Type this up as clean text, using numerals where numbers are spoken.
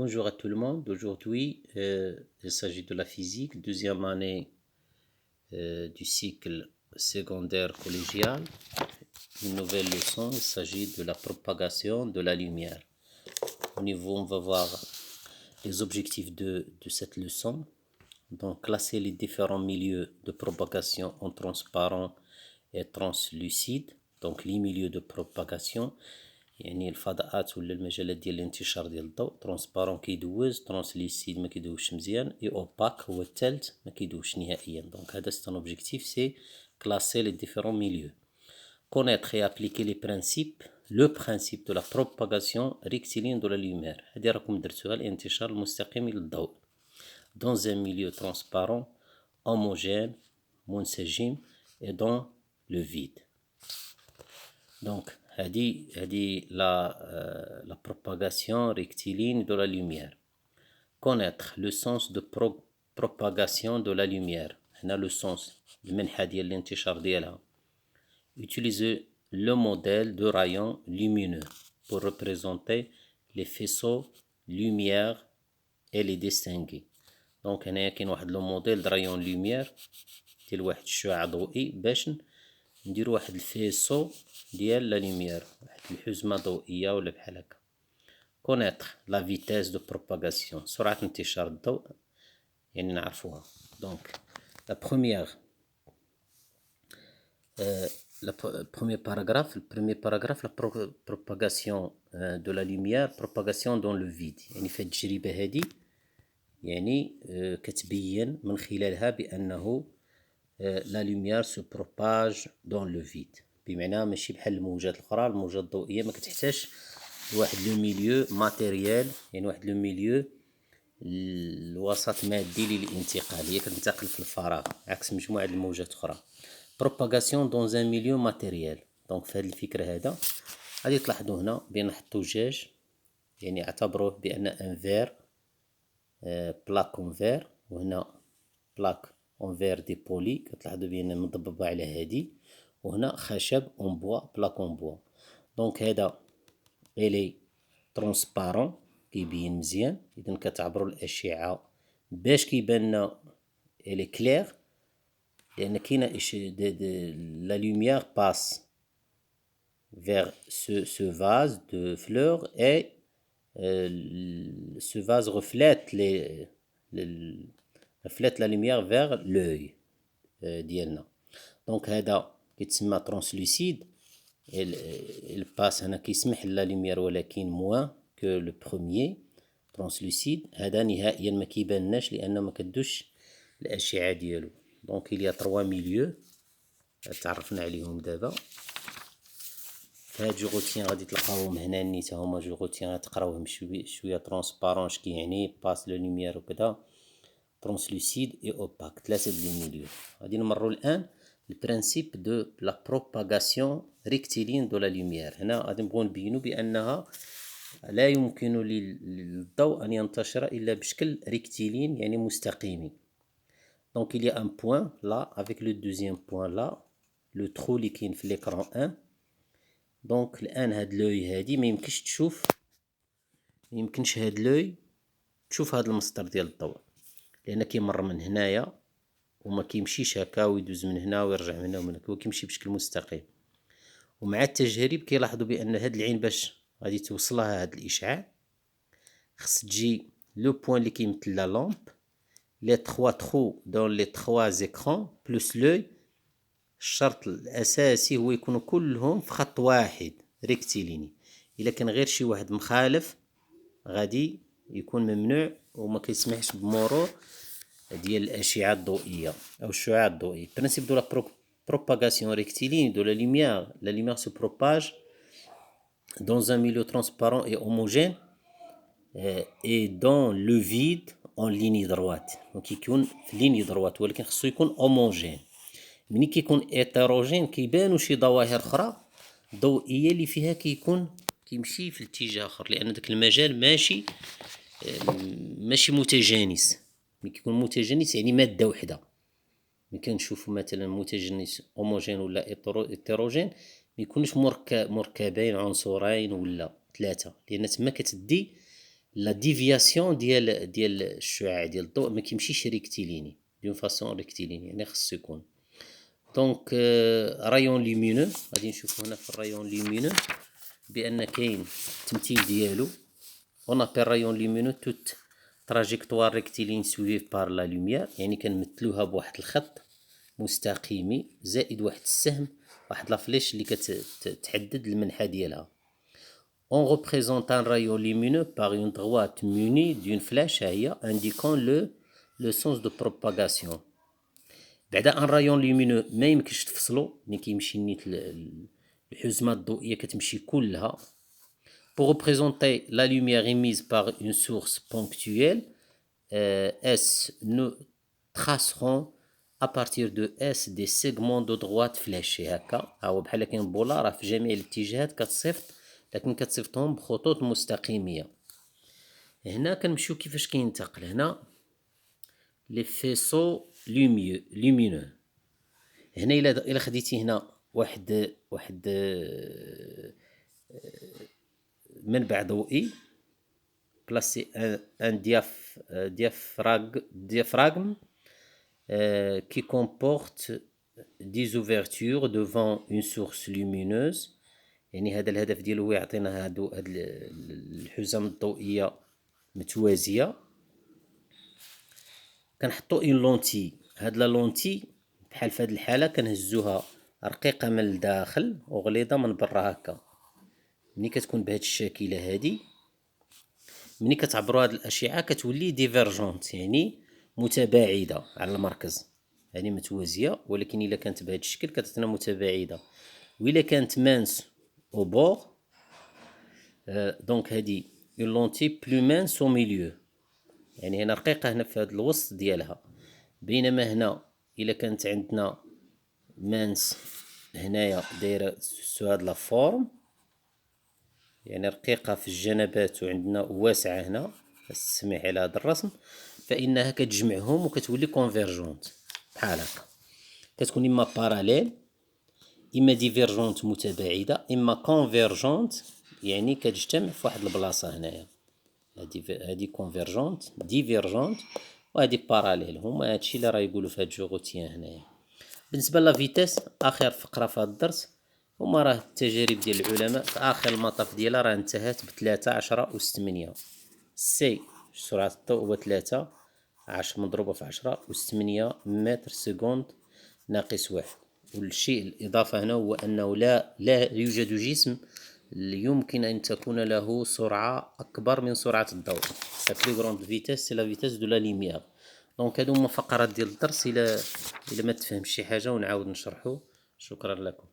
Bonjour à tout le monde. Aujourd'hui, il s'agit de la physique, deuxième année du cycle secondaire collégial. Une nouvelle leçon, il s'agit de la propagation de la lumière. Au niveau, on va voir les objectifs de cette leçon. Donc, classer les différents milieux de propagation en transparent et translucide. Donc, les milieux de propagation. يعني الفضاءات ولا المجالات ديال الانتشار ديال الضوء ترونسبارون كيدوز ترانسليسيد ما كيدوزش مزيان اي اوباك هو الثالث ما كيدوزش نهائيا. دونك هذا سي ان اوبجيكتيف سي كلاسي لي ديفيرون ميليو connaître et appliquer les principes le principe de la propagation rectiligne de la lumière. هذه راكم درتوها الانتشار المستقيم للضوء dans un milieu transparent homogène منسجم et dans le vide. Donc هذه la propagation rectiligne de la lumière. Connaître le sens de propagation de la lumière. هنا le sens المنحى ديال الانتشار ديالها. Utiliser le modèle de rayon lumineux pour représenter les faisceaux lumière et les distinguer. Donc هنايا كاين واحد لو موديل د رايون لوميير ديال واحد الشعاع ضوئي باش نديرو واحد الفيسو ديال لا لوميير، واحد الحزمة ضوئية ولا بحال هكا. connaître la vitesse de propagation، سرعة انتشار الضوء يعني نعرفوها. donc la première le premier paragraphe la propagation de la lumière, propagation dans le vide. يعني في التجربة هذه يعني كتبين من خلالها بأنه لا lumière se propage dans le vide. بمعنى ماشي بحال الموجات الأخرى، الموجات الضوئية ما كتحتاجش لواحد لو ميليو ماتيريال، يعني واحد لو ميليو الوسط مادي للانتقال، هي كتنتقل في الفراغ عكس مجموعة الموجات الأخرى. propagation dans un milieu matériel. donc في هذه الفكرة هذا غادي تلاحظوا هنا بأن نحطوا جاج، يعني اعتبروه بأن ان فير بلاك اون فير، وهنا بلاك اون فير دي بولي كتلاحظوا بأن مضببة على هادي، وهنا خشب اون بوا بلاك اون بوا. دونك هذا الي ترونسبارون كيبين مزيان، اذا كتعبروا الاشعه باش كيبان لنا الي كلير، لان كاينه لا لوميير باس vers ce vase de fleurs et ce vase reflète la lumière vers l'œil ديالنا. دونك هذا كيتسمى ترانسلوسيد، الباس هنا كيسمح لا لوميير ولكن موان كو لو بروميير ترانسلوسيد. هذا نهائيا ما كيبانناش لان ما كدوش الاشعه ديالو. دونك il y a 3 milieux تعرفنا عليهم دابا. هاد جوغوتيان غادي تلقاوهم هنا نيتا هما جوغوتيان تقراوهم شويه ترونسبارون اش كيعني باس لو لوميير وكذا، ترانسلوسيد اي اوباك، ثلاثه ديال الميليو. غادي نمروا الان البرانسيب دو لا بروباغاسيون ريكتيلين دو لا لوميير. هنا غادي نبغيو نبينوا بانها لا يمكن للضوء ان ينتشر الا بشكل ريكتيلين يعني مستقيمي. دونك il y a un point là avec le deuxième point là le trou اللي كاين في l'écran 1. دونك الان هاد لوي هادي ما يمكنش هاد لوي تشوف هاد المسطر ديال الضوء، لان كيمر من هنايا وما كيمشيش هكا ويدوز من هنا ويرجع من هنا ومن هنا، هو كيمشي بشكل مستقيم. ومع التجارب كيلاحظوا بان هاد العين باش غادي توصلها هاد الاشعاع خص تجي لو بوين اللي كيمثل لا لامب، لي 3 ترو دون لي 3 écrans بلوس لوي. الشرط الاساسي هو يكونوا كلهم في خط واحد ريكتيليني. الا كان غير شي واحد مخالف غادي يكون ممنوع وما كيسمحش بمرور ديال الاشعه الضوئيه او الشعاع الضوئي. برينسيپ دو لا propagation rectiligne de la lumière se propage dans un milieu transparent et homogène et dans le vide en ligne droite. دونك يكون في ليني دروات ولكن خصو يكون homogène. ملي كيكون هيتيروجين كيبانوا شي ظواهر اخرى ضوئيه اللي فيها كيمشي في الاتجاه اخر، لان داك المجال ماشي متجانس. ملي كيكون متجانس يعني ماده وحده. ملي كنشوفوا مثلا متجانس هوموجين ولا هيتيروجين ما يكونوش مركبين عنصرين ولا ثلاثه، لان تما كتدي لا ديفياسيون ديال الشعاع ديال الضوء ما كيمشيش ريكتيليني دون فاسون ريكتيليني، يعني خصو يكون. دونك رايون لومينو غادي نشوفو هنا في الرايون لومينو بان كاين التمثيل ديالو. اون ابل رايون لومينو توت تراجيكتوار ريكتيلين سويف بار لا لوميير، يعني كنمثلوها بواحد الخط مستقيمي زائد واحد السهم، واحد لا فليش اللي كتحدد المنحى ديالها. On représente un rayon lumineux par une droite munie d'une flèche indiquant le sens de propagation. بعدا ان رايون لومينو ما يمكنش تفصلو، ملي كيمشي نيت الحزمه الضوئيه كتمشي كلها. Pour représenter la lumière émise par une source ponctuelle, S, nous tracerons à partir de S des segments de droite fléchés هكا. هو بحال كاين بولا راه في جميع الاتجاهات كتصيفط، لكن كتصيفطهم بخطوط مستقيميه. هنا كنمشيو كيفاش كينتقل. هنا لي فيسو لومينو. هنا الا خديتي هنا واحد منبع ضوئي بلاسي ان diaphragme qui comporte des ouvertures devant une source lumineuse. يعني هذا الهدف ديالو هو يعطينا هاد الحزم الضوئيه متوازيه. كنحطو اون لونتي، هاد لا لونتي بحال في هاد الحاله كنهزوها رقيقه من الداخل وغليظه من برا هكا. ملي كتكون بهاد الشاكله هادي، ملي كتعبروا هاد الاشعه كتولي ديفيرجونت، يعني متباعده على المركز، يعني متوازيه، ولكن الا كانت بهاد الشكل كتعطينا متباعده. وإلا كانت مانس او بور دونك هادي اون لونتي بلو مانس او ميليو، يعني هنا رقيقه هنا في هاد الوسط ديالها. بينما هنا الا كانت عندنا مانس هنايا دايره سو هاد لا فورم، يعني رقيقه في الجنبات وعندنا واسعه هنا، تسمح على هذا الرسم، فانها كتجمعهم وكتولي كونفيرجونت بحال هكا. كتكون اما باراليل، اما ديفيرجونت متباعده، اما كونفيرجونت يعني كتجتمع في واحد البلاصه هنايا. هادي كونفيرجونت، ديفيرجونت، وهادي باراليل. هما هادشي اللي راه يقولوا في هاد جوغوتيان هنايا. بالنسبه لا فيتاس اخر فقره في هاد الدرس، هما راه التجارب ديال العلماء في اخر المطاف ديالها راه انتهت ب3 10 أس 8. سي سرعه الضوء هو 3 10 مضروبه في 10 أس 8 متر سكوند ناقص 1. والشيء الإضافة هنا هو أنه لا يوجد جسم يمكن أن تكون له سرعة أكبر من سرعة الضوء. la plus grande vitesse c'est la vitesse de la lumière. دونك هادو هما فقرات ديال الدرس. إلا ما تفهمش شي حاجة ونعاود نشرحو. شكرا لكم.